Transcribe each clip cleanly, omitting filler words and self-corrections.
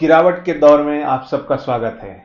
गिरावट के दौर में आप सबका स्वागत है।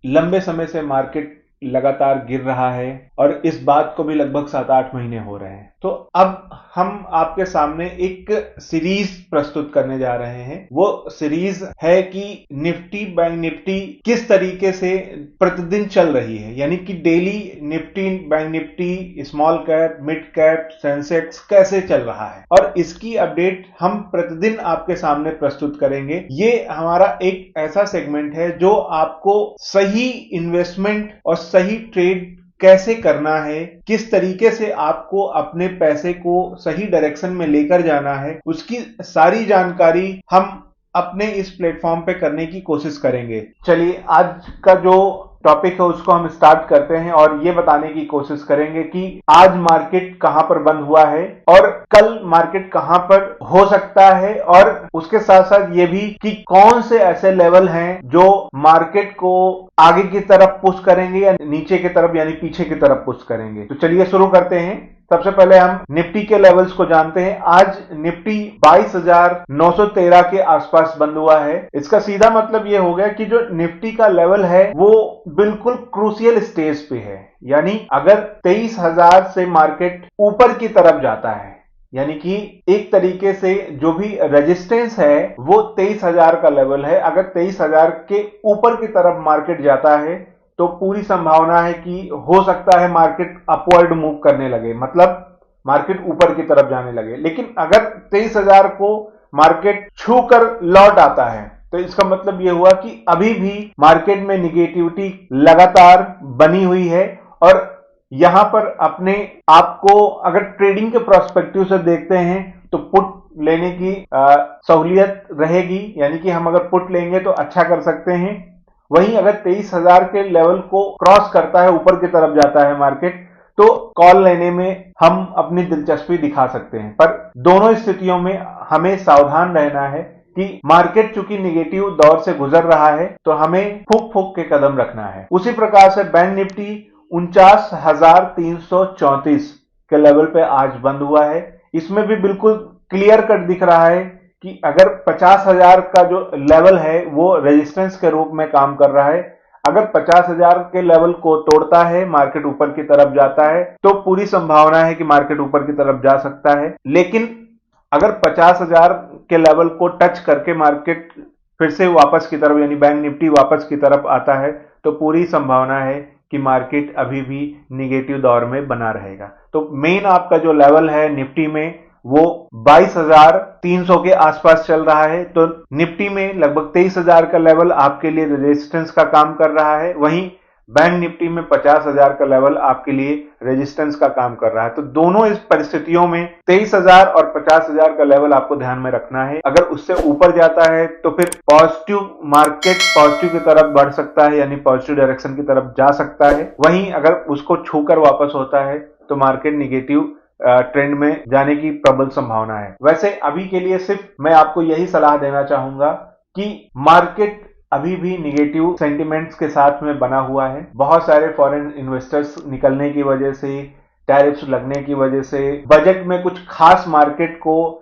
लंबे समय से मार्केट लगातार गिर रहा है और इस बात को भी लगभग 7-8 महीने हो रहे हैं। तो अब हम आपके सामने एक सीरीज प्रस्तुत करने जा रहे हैं। वो सीरीज है कि निफ्टी बैंक निफ्टी किस तरीके से प्रतिदिन चल रही है, यानी कि daily Nifty bank Nifty, small cap, mid cap, Sensex कैसे चल रहा है और इसकी अपडेट हम प्रतिदिन आपके सामने प्रस्तुत करेंगे। ये हमारा एक ऐसा सेगमेंट है जो आपको सही इन्वेस्टमेंट और सही ट्रेड कैसे करना है, किस तरीके से आपको अपने पैसे को सही डायरेक्शन में लेकर जाना है, उसकी सारी जानकारी हम अपने इस प्लेटफॉर्म पे करने की कोशिश करेंगे। चलिए आज का जो टॉपिक है उसको हम स्टार्ट करते हैं और ये बताने की कोशिश करेंगे कि आज मार्केट कहां पर बंद हुआ है और कल मार्केट कहां पर हो सकता है, और उसके साथ साथ ये भी कि कौन से ऐसे लेवल हैं जो मार्केट को आगे की तरफ पुश करेंगे या नीचे की तरफ यानी पीछे की तरफ पुश करेंगे। तो चलिए शुरू करते हैं। सबसे पहले हम निफ्टी के लेवल्स को जानते हैं। आज निफ्टी 22,913 के आसपास बंद हुआ है। इसका सीधा मतलब यह हो गया कि जो निफ्टी का लेवल है वो बिल्कुल क्रूशियल स्टेज पे है, यानी अगर 23,000 से मार्केट ऊपर की तरफ जाता है, यानी कि एक तरीके से जो भी रेजिस्टेंस है वो 23,000 का लेवल है। अगर 23,000 के ऊपर की तरफ मार्केट जाता है तो पूरी संभावना है कि हो सकता है मार्केट अपवर्ड मूव करने लगे, मतलब मार्केट ऊपर की तरफ जाने लगे। लेकिन अगर 23,000 को मार्केट छू कर लौट आता है तो इसका मतलब यह हुआ कि अभी भी मार्केट में निगेटिविटी लगातार बनी हुई है और यहां पर अपने आपको अगर ट्रेडिंग के प्रोस्पेक्टिव से देखते हैं तो पुट लेने की सहूलियत रहेगी, यानी कि हम अगर पुट लेंगे तो अच्छा कर सकते हैं। वहीं अगर 23,000 के लेवल को क्रॉस करता है, ऊपर की तरफ जाता है मार्केट, तो कॉल लेने में हम अपनी दिलचस्पी दिखा सकते हैं। पर दोनों स्थितियों में हमें सावधान रहना है कि मार्केट चूंकि निगेटिव दौर से गुजर रहा है तो हमें फूक फूक के कदम रखना है। उसी प्रकार से बैंक निफ्टी 49,334 के लेवल पे आज बंद हुआ है। इसमें भी बिल्कुल क्लियर कट दिख रहा है कि अगर 50,000 का जो लेवल है वो रेजिस्टेंस के रूप में काम कर रहा है। अगर 50,000 के लेवल को तोड़ता है, मार्केट ऊपर की तरफ जाता है तो पूरी संभावना है कि मार्केट ऊपर की तरफ जा सकता है। लेकिन अगर 50,000 के लेवल को टच करके मार्केट फिर से वापस की तरफ यानी बैंक निफ्टी वापस की तरफ आता है तो पूरी संभावना है कि मार्केट अभी भी निगेटिव दौर में बना रहेगा। तो मेन आपका जो लेवल है निफ्टी में वो 22,300 के आसपास चल रहा है। तो निफ्टी में लगभग 23,000 का लेवल आपके लिए रेजिस्टेंस का काम कर रहा है, वहीं बैंक निफ्टी में 50,000 का लेवल आपके लिए रेजिस्टेंस का काम कर रहा है। तो दोनों इस परिस्थितियों में 23,000 और 50,000 का लेवल आपको ध्यान में रखना है। अगर उससे ऊपर जाता है तो फिर पॉजिटिव मार्केट पॉजिटिव की तरफ बढ़ सकता है, यानी पॉजिटिव डायरेक्शन की तरफ जा सकता है। वहीं अगर उसको छूकर वापस होता है तो मार्केट निगेटिव ट्रेंड में जाने की प्रबल संभावना है। वैसे अभी के लिए सिर्फ मैं आपको यही सलाह देना चाहूंगा कि मार्केट अभी भी निगेटिव सेंटिमेंट्स के साथ में बना हुआ है। बहुत सारे फॉरेन इन्वेस्टर्स निकलने की वजह से, टैरिफ्स लगने की वजह से, बजट में कुछ खास मार्केट को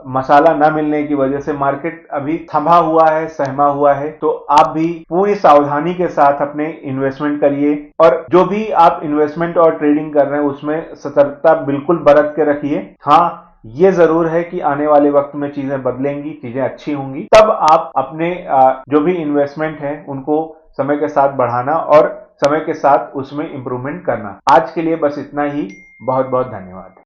मसाला न मिलने की वजह से मार्केट अभी थमा हुआ है, सहमा हुआ है। तो आप भी पूरी सावधानी के साथ अपने इन्वेस्टमेंट करिए और जो भी आप इन्वेस्टमेंट और ट्रेडिंग कर रहे हैं उसमें सतर्कता बिल्कुल बरत के रखिए। हाँ, ये जरूर है कि आने वाले वक्त में चीजें बदलेंगी, चीजें अच्छी होंगी, तब आप अपने जो भी इन्वेस्टमेंट है उनको समय के साथ बढ़ाना और समय के साथ उसमें इंप्रूवमेंट करना। आज के लिए बस इतना ही। बहुत बहुत धन्यवाद।